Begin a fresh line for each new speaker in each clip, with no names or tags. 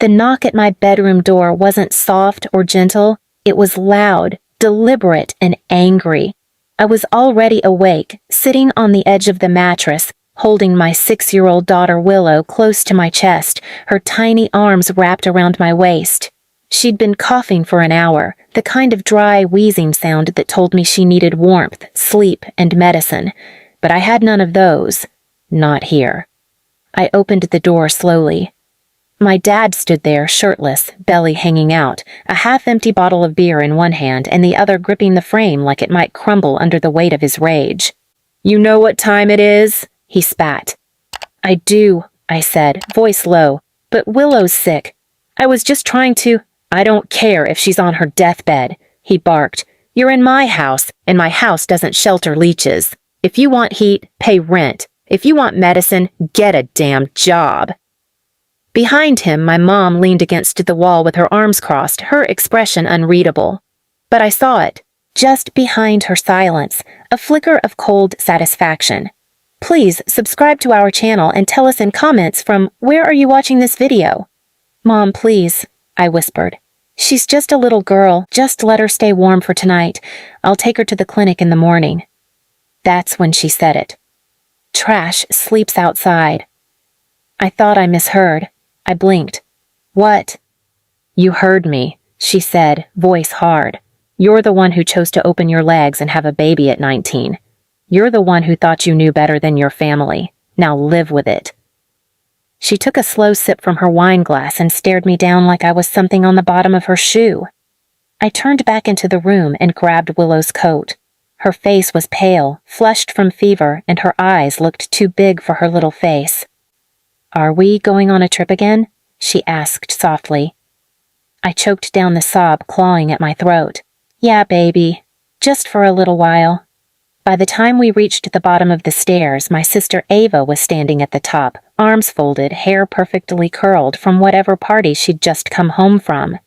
The knock at my bedroom door wasn't soft or gentle. It was loud, deliberate, and angry. I was already awake, sitting on the edge of the mattress, holding my 6-year-old daughter Willow close to my chest, her tiny arms wrapped around my waist. She'd been coughing for an hour, the kind of dry, wheezing sound that told me she needed warmth, sleep, and medicine. But I had none of those. Not here. I opened the door slowly. My dad stood there, shirtless, belly hanging out, a half-empty bottle of beer in one hand and the other gripping the frame like it might crumble under the weight of his rage. "You know what time it is?" he spat. "I do," I said, voice low, "but Willow's sick. I was just trying to—" "I don't care if she's on her deathbed," he barked. "You're in my house, and my house doesn't shelter leeches. If you want heat, pay rent. If you want medicine, get a damn job." Behind him, my mom leaned against the wall with her arms crossed, her expression unreadable. But I saw it, just behind her silence, a flicker of cold satisfaction. "Please subscribe to our channel and tell us in comments from where are you watching this video?" "Mom, please," I whispered. "She's just a little girl. Just let her stay warm for tonight. I'll take her to the clinic in the morning." That's when she said it. "Trash sleeps outside." I thought I misheard. I blinked. "What?" "You heard me," she said, voice hard. "You're the one who chose to open your legs and have a baby at 19. You're the one who thought you knew better than your family. Now live with it." She took a slow sip from her wine glass and stared me down like I was something on the bottom of her shoe. I turned back into the room and grabbed Willow's coat. Her face was pale, flushed from fever, and her eyes looked too big for her little face. "Are we going on a trip again?" she asked softly. I choked down the sob clawing at my throat. "Yeah, baby. Just for a little while." By the time we reached the bottom of the stairs, my sister Ava was standing at the top, arms folded, hair perfectly curled from whatever party she'd just come home from.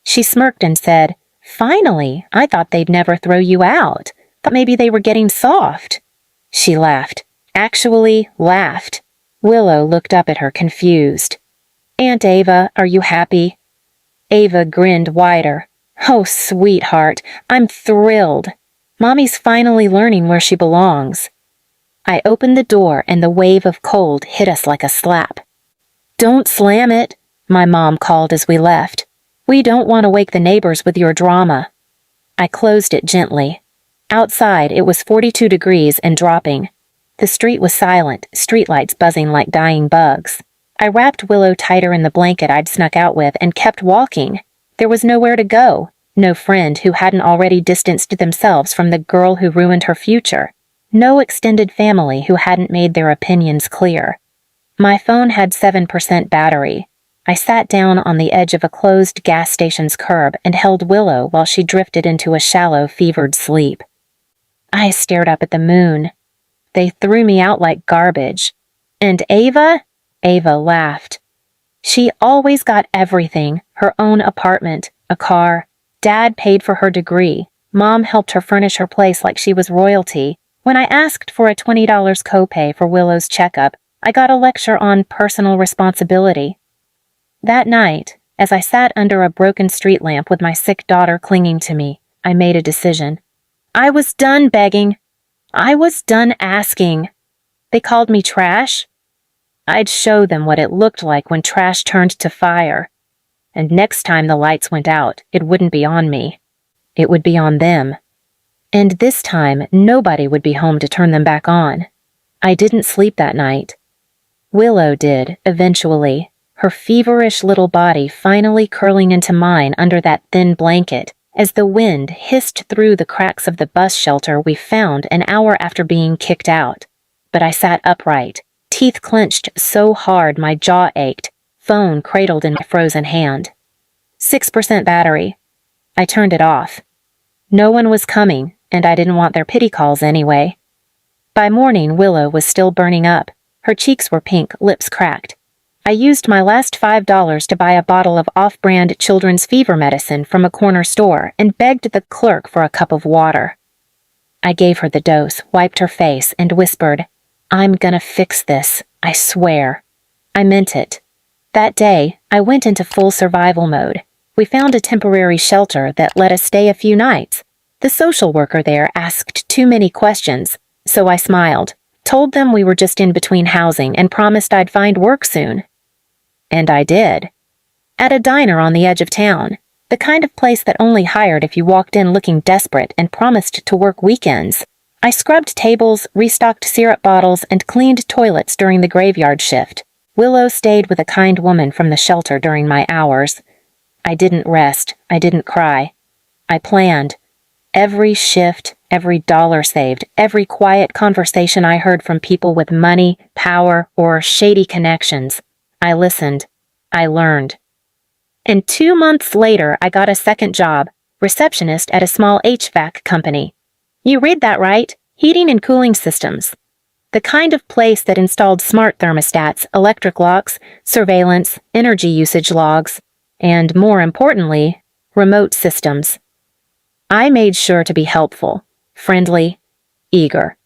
She smirked and said, "Finally, I thought they'd never throw you out. Thought maybe they were getting soft." She laughed. Actually laughed. Willow looked up at her, confused. "Aunt Ava, are you happy?" Ava grinned wider. "Oh, sweetheart, I'm thrilled. Mommy's finally learning where she belongs." I opened the door and the wave of cold hit us like a slap. "Don't slam it," my mom called as we left. "We don't want to wake the neighbors with your drama." I closed it gently. Outside, it was 42 degrees and dropping. The street was silent, streetlights buzzing like dying bugs. I wrapped Willow tighter in the blanket I'd snuck out with and kept walking. There was nowhere to go. No friend who hadn't already distanced themselves from the girl who ruined her future. No extended family who hadn't made their opinions clear. My phone had 7% battery. I sat down on the edge of a closed gas station's curb and held Willow while she drifted into a shallow, fevered sleep. I stared up at the moon. They threw me out like garbage. "And Ava?" Ava laughed. "She always got everything, her own apartment, a car. Dad paid for her degree. Mom helped her furnish her place like she was royalty. When I asked for a $20 copay for Willow's checkup, I got a lecture on personal responsibility." That night, as I sat under a broken street lamp with my sick daughter clinging to me, I made a decision. I was done begging. I was done asking. They called me trash. I'd show them what it looked like when trash turned to fire. And next time the lights went out, it wouldn't be on me. It would be on them. And this time, nobody would be home to turn them back on. I didn't sleep that night. Willow did, eventually, her feverish little body finally curling into mine under that thin blanket, as the wind hissed through the cracks of the bus shelter we found an hour after being kicked out. But I sat upright, teeth clenched so hard my jaw ached, phone cradled in my frozen hand. 6% battery. I turned it off. No one was coming, and I didn't want their pity calls anyway. By morning, Willow was still burning up. Her cheeks were pink, lips cracked. I used my last $5 to buy a bottle of off-brand children's fever medicine from a corner store and begged the clerk for a cup of water. I gave her the dose, wiped her face, and whispered, "I'm gonna fix this, I swear." I meant it. That day, I went into full survival mode. We found a temporary shelter that let us stay a few nights. The social worker there asked too many questions, so I smiled, told them we were just in between housing, and promised I'd find work soon. And I did. At a diner on the edge of town, the kind of place that only hired if you walked in looking desperate and promised to work weekends. I scrubbed tables, restocked syrup bottles, and cleaned toilets during the graveyard shift. Willow stayed with a kind woman from the shelter during my hours. I didn't rest. I didn't cry. I planned. Every shift, every dollar saved, every quiet conversation I heard from people with money, power, or shady connections. I listened. I learned. And 2 months later, I got a second job, receptionist at a small HVAC company. You read that right, heating and cooling systems. The kind of place that installed smart thermostats, electric locks, surveillance, energy usage logs, and more importantly, remote systems. I made sure to be helpful, friendly, eager.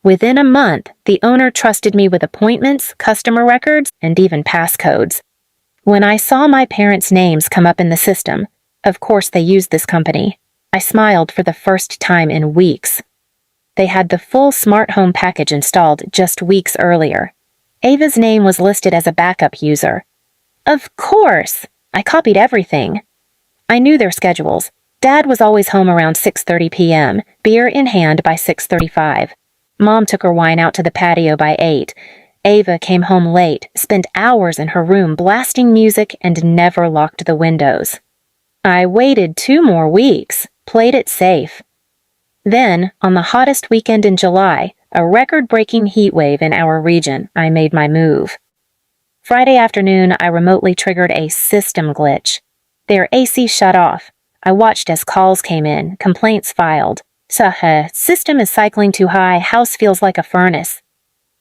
Within a month, the owner trusted me with appointments, customer records, and even passcodes. When I saw my parents' names come up in the system, of course they used this company, I smiled for the first time in weeks. They had the full smart home package installed just weeks earlier. Ava's name was listed as a backup user. Of course! I copied everything. I knew their schedules. Dad was always home around 6:30 p.m., beer in hand by 6:35. Mom took her wine out to the patio by 8. Ava came home late, spent hours in her room blasting music, and never locked the windows. I waited 2 more weeks, played it safe. Then, on the hottest weekend in July, a record-breaking heat wave in our region, I made my move. Friday afternoon, I remotely triggered a system glitch. Their AC shut off. I watched as calls came in, complaints filed. System is cycling too high, house feels like a furnace.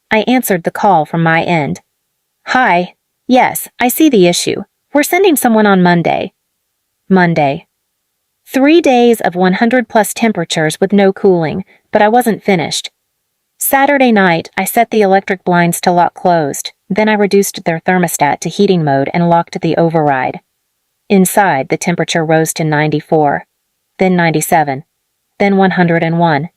I answered the call from my end. Hi. Yes, I see the issue. We're sending someone on Monday. Monday. 3 days of 100+ temperatures with no cooling, but I wasn't finished. Saturday night, I set the electric blinds to lock closed. Then I reduced their thermostat to heating mode and locked the override. Inside, the temperature rose to 94, then 97, then 101.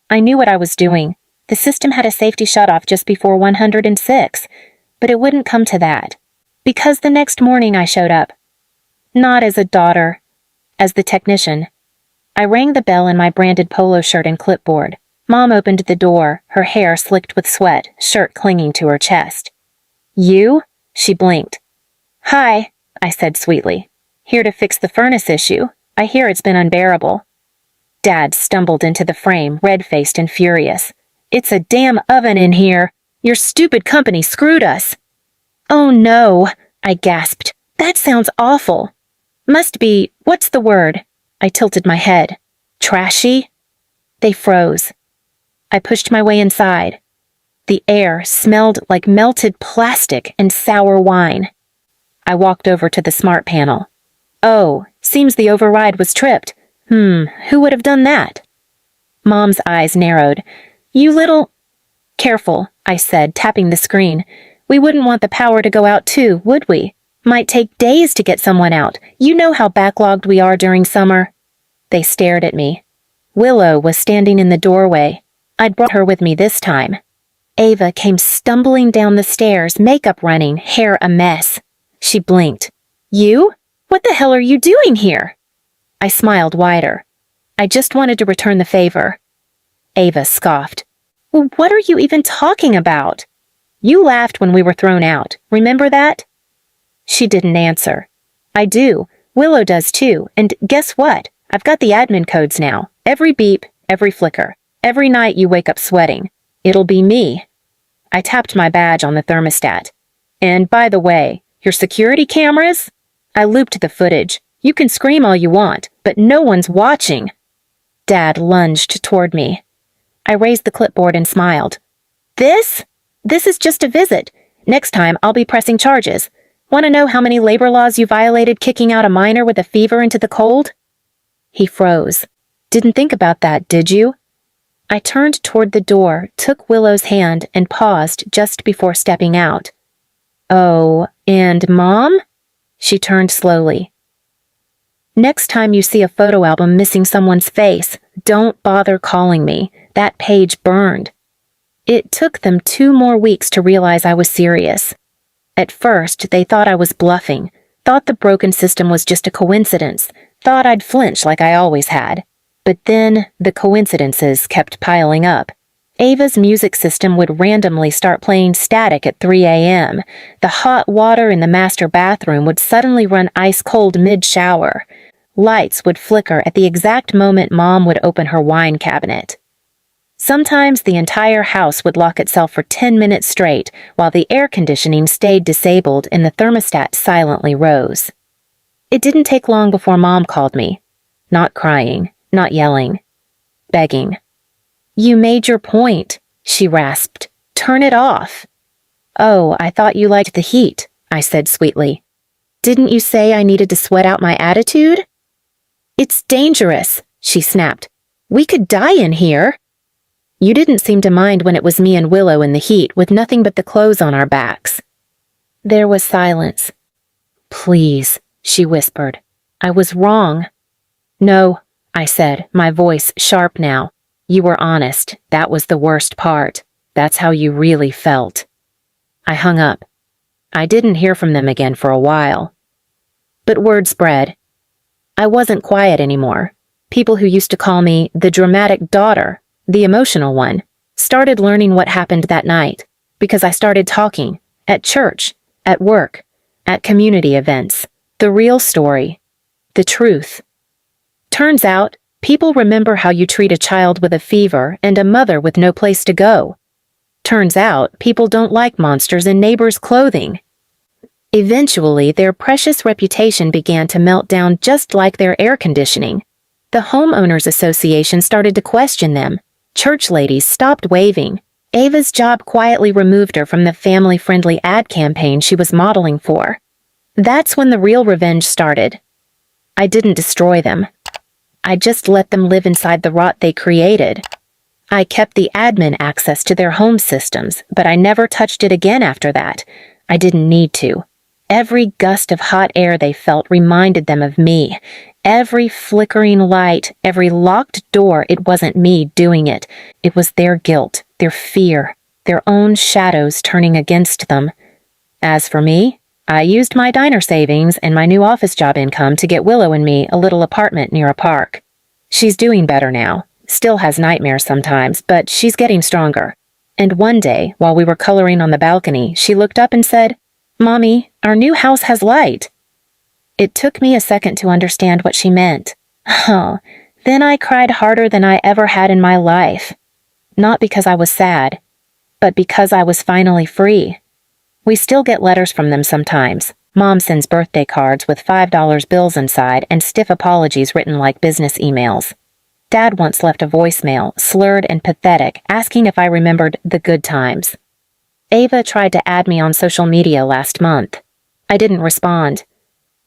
I knew what I was doing. The system had a safety shutoff just before 106, but it wouldn't come to that. Because the next morning I showed up. Not as a daughter, as the technician. I rang the bell in my branded polo shirt and clipboard. Mom opened the door, her hair slicked with sweat, shirt clinging to her chest. You? She blinked. Hi, I said sweetly. Here to fix the furnace issue. I hear it's been unbearable. Dad stumbled into the frame, red-faced and furious. It's a damn oven in here. Your stupid company screwed us. Oh no, I gasped. That sounds awful. Must be, what's the word? I tilted my head. Trashy? They froze. I pushed my way inside. The air smelled like melted plastic and sour wine. I walked over to the smart panel. Oh, seems the override was tripped. Who would have done that? Mom's eyes narrowed. You little... Careful, I said, tapping the screen. We wouldn't want the power to go out too, would we? Might take days to get someone out. You know how backlogged we are during summer. They stared at me. Willow was standing in the doorway. I'd brought her with me this time. Ava came stumbling down the stairs, makeup running, hair a mess. She blinked. You? What the hell are you doing here? I smiled wider. I just wanted to return the favor. Ava scoffed. Well, what are you even talking about? You laughed when we were thrown out. Remember that? She didn't answer. I do. Willow does too. And guess what? I've got the admin codes now. Every beep, every flicker. Every night you wake up sweating. It'll be me. I tapped my badge on the thermostat. And by the way, your security cameras? I looped the footage. You can scream all you want, but no one's watching. Dad lunged toward me. I raised the clipboard and smiled. This? This is just a visit. Next time I'll be pressing charges. Want to know how many labor laws you violated kicking out a miner with a fever into the cold? He froze. Didn't think about that, did you? I turned toward the door, took Willow's hand, and paused just before stepping out. Oh, and Mom? She turned slowly. Next time you see a photo album missing someone's face, don't bother calling me. That page burned. It took them 2 more weeks to realize I was serious. At first, they thought I was bluffing, thought the broken system was just a coincidence, thought I'd flinch like I always had. But then, the coincidences kept piling up. Ava's music system would randomly start playing static at 3 a.m. The hot water in the master bathroom would suddenly run ice-cold mid-shower. Lights would flicker at the exact moment Mom would open her wine cabinet. Sometimes the entire house would lock itself for 10 minutes straight while the air conditioning stayed disabled and the thermostat silently rose. It didn't take long before Mom called me. Not crying, not yelling. Begging. "You made your point," she rasped. "Turn it off." "Oh, I thought you liked the heat," I said sweetly. "Didn't you say I needed to sweat out my attitude?" "It's dangerous," she snapped. "We could die in here." "You didn't seem to mind when it was me and Willow in the heat with nothing but the clothes on our backs." There was silence. "Please," she whispered. "I was wrong." "No," I said, my voice sharp now. "You were honest. That was the worst part. That's how you really felt." I hung up. I didn't hear from them again for a while. But word spread. I wasn't quiet anymore. People who used to call me the dramatic daughter, the emotional one, started learning what happened that night, because I started talking, at church, at work, at community events, the real story, the truth. Turns out, people remember how you treat a child with a fever and a mother with no place to go. Turns out, people don't like monsters in neighbors' clothing. Eventually, their precious reputation began to melt down just like their air conditioning. The Homeowners Association started to question them. Church ladies stopped waving. Ava's job quietly removed her from the family-friendly ad campaign she was modeling for. That's when the real revenge started. I didn't destroy them. I just let them live inside the rot they created. I kept the admin access to their home systems, but I never touched it again after that. I didn't need to. Every gust of hot air they felt reminded them of me. Every flickering light, every locked door, it wasn't me doing it. It was their guilt, their fear, their own shadows turning against them. As for me, I used my diner savings and my new office job income to get Willow and me a little apartment near a park. She's doing better now. Still has nightmares sometimes, but she's getting stronger. And one day, while we were coloring on the balcony, she looked up and said, "Mommy, our new house has light." It took me a second to understand what she meant. Oh, then I cried harder than I ever had in my life. Not because I was sad, but because I was finally free. We still get letters from them sometimes. Mom sends birthday cards with $5 bills inside and stiff apologies written like business emails. Dad once left a voicemail, slurred and pathetic, asking if I remembered the good times. Ava tried to add me on social media last month. I didn't respond.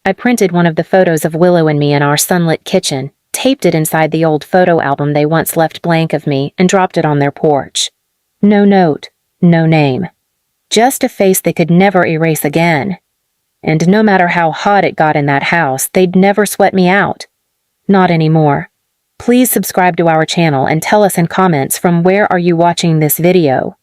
I printed one of the photos of Willow and me in our sunlit kitchen, taped it inside the old photo album they once left blank of me, and dropped it on their porch. No note, no name. Just a face they could never erase again. And no matter how hot it got in that house, they'd never sweat me out. Not anymore. Please subscribe to our channel and tell us in comments from where are you watching this video.